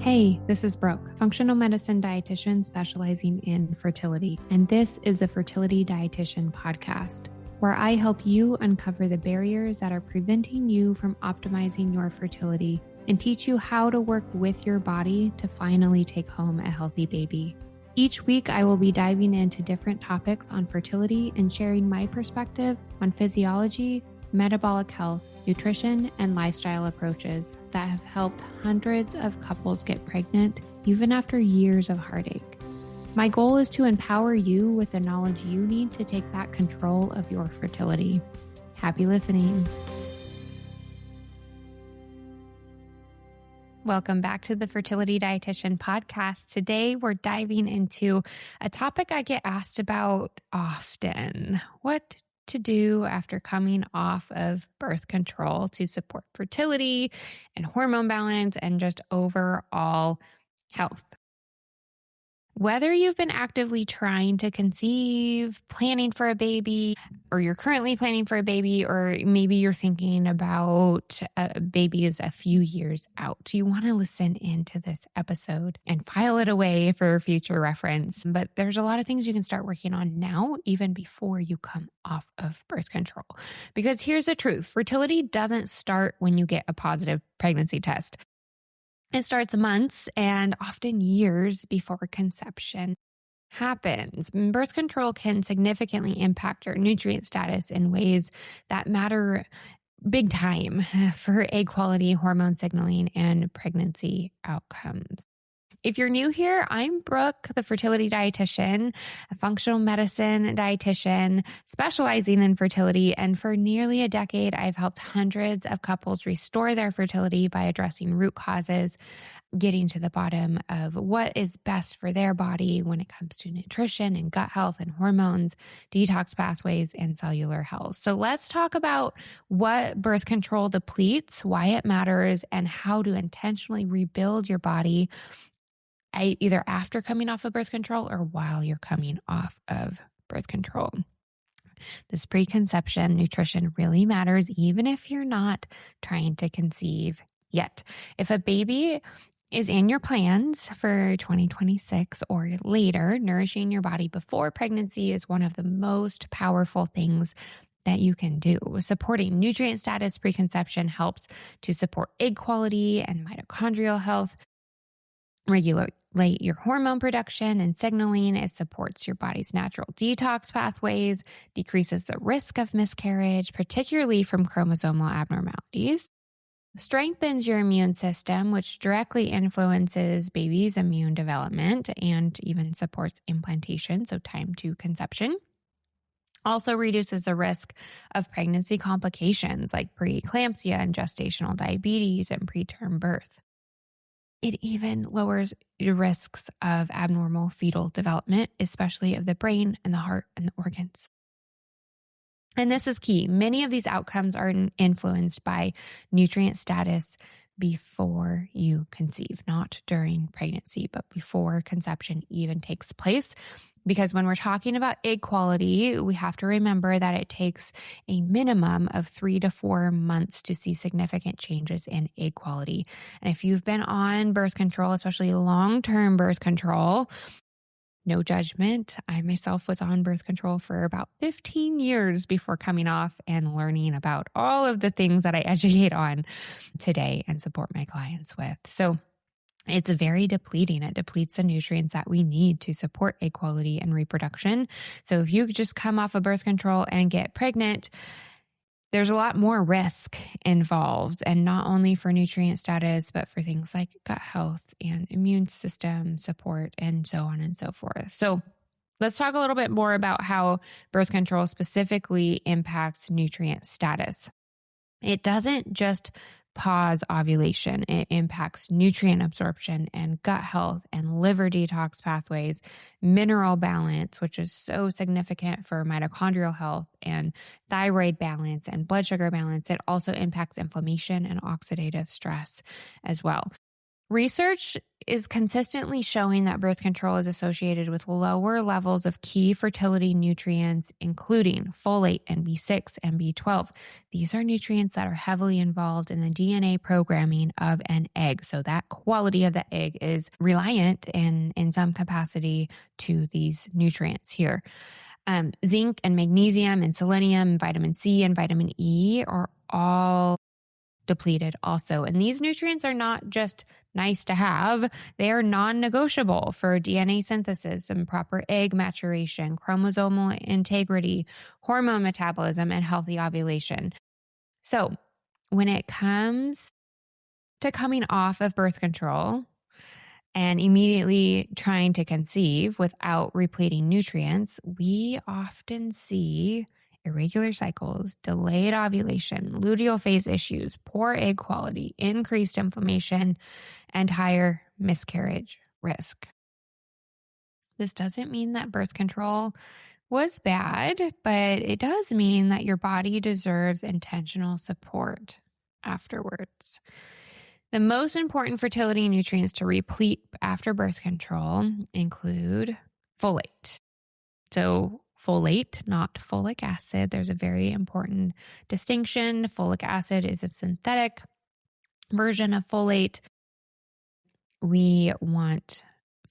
Hey, this is Brooke, functional medicine dietitian specializing in fertility, and this is the Fertility Dietitian Podcast, where I help you uncover the barriers that are preventing you from optimizing your fertility and teach you how to work with your body to finally take home a healthy baby. Each week, I will be diving into different topics on fertility and sharing my perspective on physiology, metabolic health, nutrition, and lifestyle approaches that have helped hundreds of couples get pregnant even after years of heartache. My goal is to empower you with the knowledge you need to take back control of your fertility. Happy listening. Welcome back to the Fertility Dietitian Podcast. Today, we're diving into a topic I get asked about often: what to do after coming off of birth control to support fertility and hormone balance and just overall health. Whether you've been actively trying to conceive, planning for a baby, or you're currently planning for a baby, or maybe you're thinking about babies a few years out, you want to listen into this episode and file it away for future reference. But there's a lot of things you can start working on now, even before you come off of birth control. Because here's the truth: fertility doesn't start when you get a positive pregnancy test. It starts months and often years before conception happens. Birth control can significantly impact your nutrient status in ways that matter big time for egg quality, hormone signaling, and pregnancy outcomes. If you're new here, I'm Brooke, the fertility dietitian, a functional medicine dietitian specializing in fertility. And for nearly a decade, I've helped hundreds of couples restore their fertility by addressing root causes, getting to the bottom of what is best for their body when it comes to nutrition and gut health and hormones, detox pathways, and cellular health. So let's talk about what birth control depletes, why it matters, and how to intentionally rebuild your body either after coming off of birth control or while you're coming off of birth control. This preconception nutrition really matters, even if you're not trying to conceive yet. If a baby is in your plans for 2026 or later, nourishing your body before pregnancy is one of the most powerful things that you can do. Supporting nutrient status preconception helps to support egg quality and mitochondrial health, regulate your hormone production and signaling. It supports your body's natural detox pathways, decreases the risk of miscarriage, particularly from chromosomal abnormalities, strengthens your immune system, which directly influences baby's immune development and even supports implantation, so time to conception. Also reduces the risk of pregnancy complications like preeclampsia and gestational diabetes and preterm birth. It even lowers the risks of abnormal fetal development, especially of the brain and the heart and the organs. And this is key. Many of these outcomes are influenced by nutrient status before you conceive, not during pregnancy, but before conception even takes place. Because when we're talking about egg quality, we have to remember that it takes a minimum of 3 to 4 months to see significant changes in egg quality. And if you've been on birth control, especially long-term birth control, no judgment. I myself was on birth control for about 15 years before coming off and learning about all of the things that I educate on today and support my clients with. So it's very depleting. It depletes the nutrients that we need to support egg quality and reproduction. So if you just come off of birth control and get pregnant, there's a lot more risk involved, and not only for nutrient status, but for things like gut health and immune system support and so on and so forth. So let's talk a little bit more about how birth control specifically impacts nutrient status. It doesn't just pause ovulation. It impacts nutrient absorption and gut health and liver detox pathways, mineral balance, which is so significant for mitochondrial health, and thyroid balance and blood sugar balance. It also impacts inflammation and oxidative stress as well. Research is consistently showing that birth control is associated with lower levels of key fertility nutrients, including folate and B6 and B12. These are nutrients that are heavily involved in the DNA programming of an egg. So that quality of the egg is reliant in some capacity to these nutrients here. Zinc and magnesium and selenium, vitamin C and vitamin E are all depleted also. And these nutrients are not just nice to have, they are non-negotiable for DNA synthesis and proper egg maturation, chromosomal integrity, hormone metabolism, and healthy ovulation. So when it comes to coming off of birth control and immediately trying to conceive without repleting nutrients, we often see irregular cycles, delayed ovulation, luteal phase issues, poor egg quality, increased inflammation, and higher miscarriage risk. This doesn't mean that birth control was bad, but it does mean that your body deserves intentional support afterwards. The most important fertility nutrients to replete after birth control include folate. So folate, not folic acid. There's a very important distinction. Folic acid is a synthetic version of folate. We want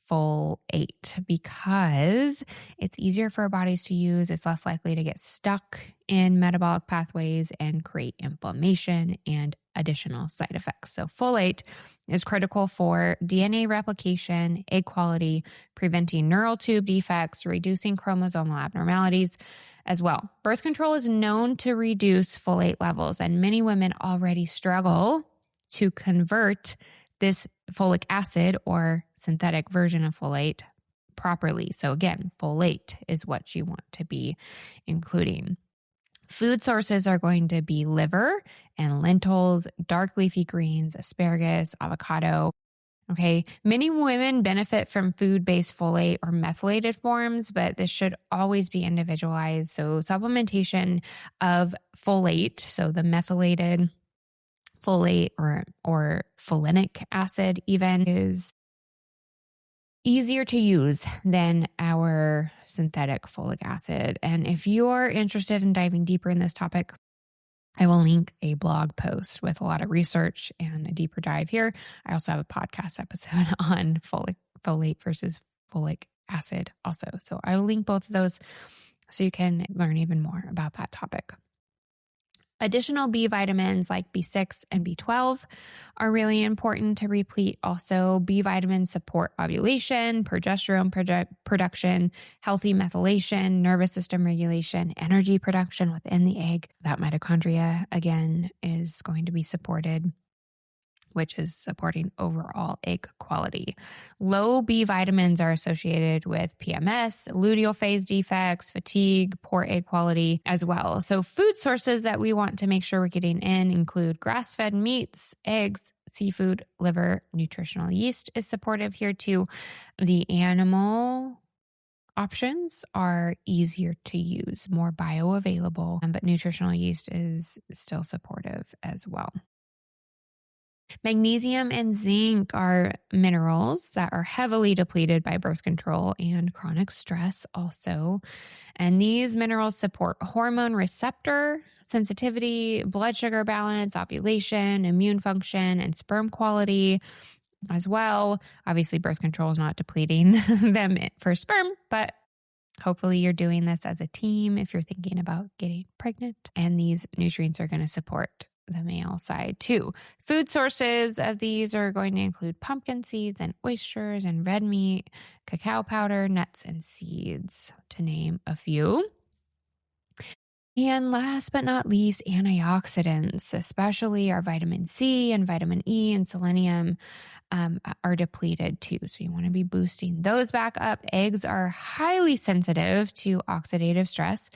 folate because it's easier for our bodies to use. It's less likely to get stuck in metabolic pathways and create inflammation and additional side effects. So folate is critical for DNA replication, egg quality, preventing neural tube defects, reducing chromosomal abnormalities as well. Birth control is known to reduce folate levels, and many women already struggle to convert this folic acid or synthetic version of folate properly. So again, folate is what you want to be including. Food sources are going to be liver and lentils, dark leafy greens, asparagus, avocado. Okay. Many women benefit from food-based folate or methylated forms, but this should always be individualized. So supplementation of folate, so the methylated folate or folinic acid even, is easier to use than our synthetic folic acid. And if you're interested in diving deeper in this topic, I will link a blog post with a lot of research and a deeper dive here. I also have a podcast episode on folate versus folic acid also. So I will link both of those so you can learn even more about that topic. Additional B vitamins like B6 and B12 are really important to replete. Also, B vitamins support ovulation, progesterone production, healthy methylation, nervous system regulation, energy production within the egg. That mitochondria, again, is going to be supported, which is supporting overall egg quality. Low B vitamins are associated with PMS, luteal phase defects, fatigue, poor egg quality as well. So food sources that we want to make sure we're getting in include grass-fed meats, eggs, seafood, liver. Nutritional yeast is supportive here too. The animal options are easier to use, more bioavailable, but nutritional yeast is still supportive as well. Magnesium and zinc are minerals that are heavily depleted by birth control and chronic stress also. And these minerals support hormone receptor sensitivity, blood sugar balance, ovulation, immune function, and sperm quality as well. Obviously, birth control is not depleting them for sperm, but hopefully you're doing this as a team if you're thinking about getting pregnant. And these nutrients are going to support the male side too. Food sources of these are going to include pumpkin seeds and oysters and red meat, cacao powder, nuts and seeds, to name a few. And last but not least, antioxidants, especially our vitamin C and vitamin E and selenium, are depleted too. So you want to be boosting those back up. Eggs are highly sensitive to oxidative stress,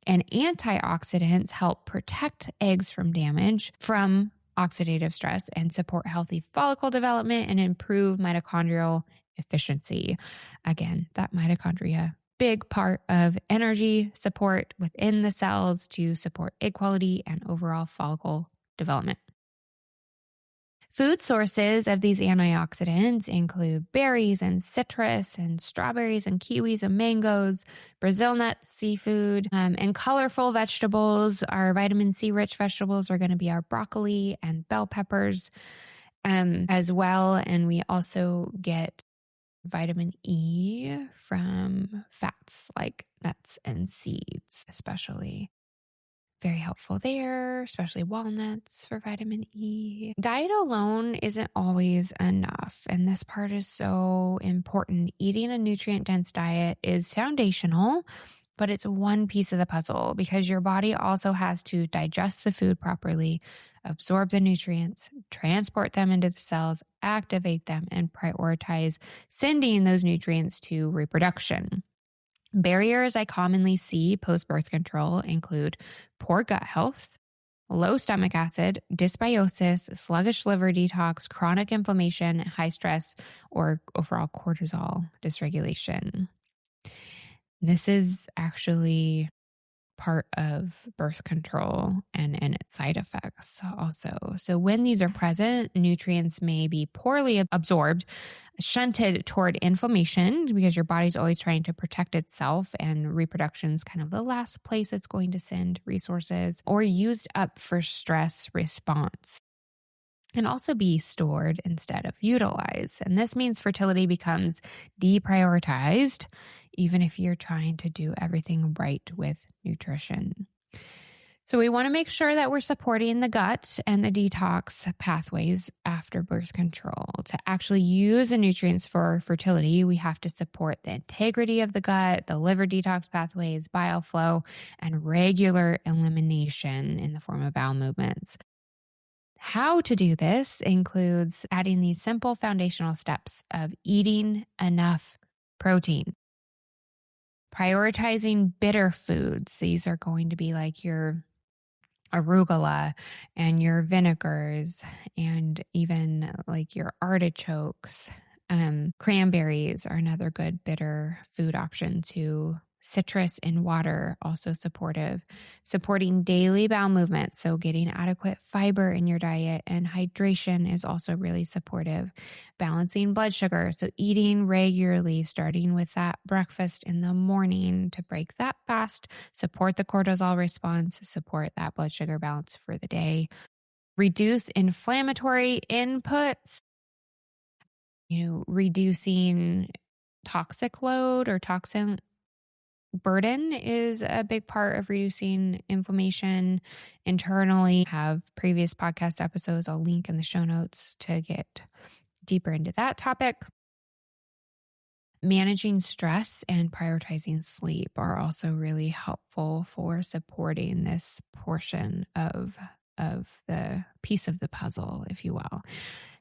and antioxidants help protect eggs from damage from oxidative stress and support healthy follicle development and improve mitochondrial efficiency. Again, that mitochondria, big part of energy support within the cells to support egg quality and overall follicle development. Food sources of these antioxidants include berries and citrus and strawberries and kiwis and mangoes, Brazil nuts, seafood, and colorful vegetables. Our vitamin C rich vegetables are going to be our broccoli and bell peppers as well. And we also get vitamin E from fats like nuts and seeds, especially. Very helpful there, especially walnuts for vitamin E. Diet alone isn't always enough, and this part is so important. Eating a nutrient-dense diet is foundational, but it's one piece of the puzzle because your body also has to digest the food properly, absorb the nutrients, transport them into the cells, activate them, and prioritize sending those nutrients to reproduction. Barriers I commonly see post-birth control include poor gut health, low stomach acid, dysbiosis, sluggish liver detox, chronic inflammation, high stress, or overall cortisol dysregulation. This is actually part of birth control and its side effects also. So when these are present, nutrients may be poorly absorbed, shunted toward inflammation because your body's always trying to protect itself, and reproduction is kind of the last place it's going to send resources, or used up for stress response, and also be stored instead of utilized. And this means fertility becomes deprioritized, even if you're trying to do everything right with nutrition. So we want to make sure that we're supporting the gut and the detox pathways after birth control. To actually use the nutrients for fertility, we have to support the integrity of the gut, the liver detox pathways, bile flow, and regular elimination in the form of bowel movements. How to do this includes adding these simple foundational steps of eating enough protein, prioritizing bitter foods. These are going to be like your arugula and your vinegars and even like your artichokes. Cranberries are another good bitter food option too. Citrus in water, also supportive. Supporting daily bowel movement, so getting adequate fiber in your diet, and hydration is also really supportive. Balancing blood sugar, so eating regularly, starting with that breakfast in the morning to break that fast, support the cortisol response, support that blood sugar balance for the day. Reduce inflammatory inputs, reducing toxic load or toxin burden is a big part of reducing inflammation internally. Have previous podcast episodes I'll link in the show notes to get deeper into that topic. Managing stress and prioritizing sleep are also really helpful for supporting this portion of the piece of the puzzle, if you will.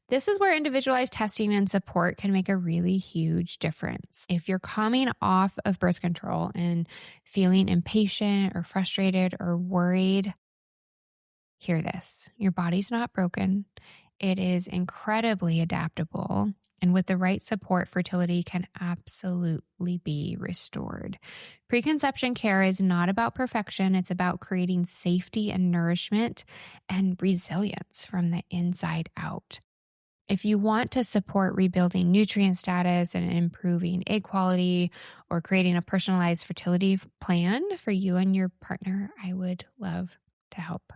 This is where individualized testing and support can make a really huge difference. If you're coming off of birth control and feeling impatient or frustrated or worried, hear this. Your body's not broken. It is incredibly adaptable. And with the right support, fertility can absolutely be restored. Preconception care is not about perfection. It's about creating safety and nourishment and resilience from the inside out. If you want to support rebuilding nutrient status and improving egg quality or creating a personalized fertility plan for you and your partner, I would love to help.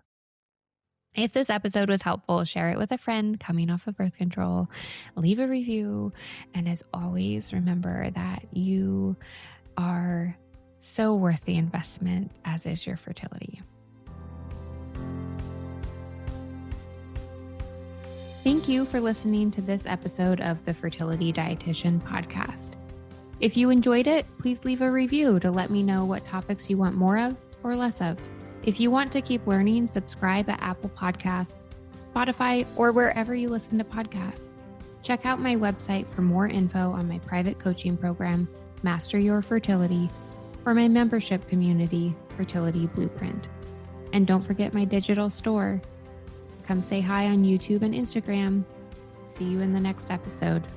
If this episode was helpful, share it with a friend coming off of birth control, leave a review, and as always, remember that you are so worth the investment, as is your fertility. Thank you for listening to this episode of the Fertility Dietitian Podcast. If you enjoyed it, please leave a review to let me know what topics you want more of or less of. If you want to keep learning, subscribe at Apple Podcasts, Spotify, or wherever you listen to podcasts. Check out my website for more info on my private coaching program, Master Your Fertility, or my membership community, Fertility Blueprint. And don't forget my digital store. Come say hi on YouTube and Instagram. See you in the next episode.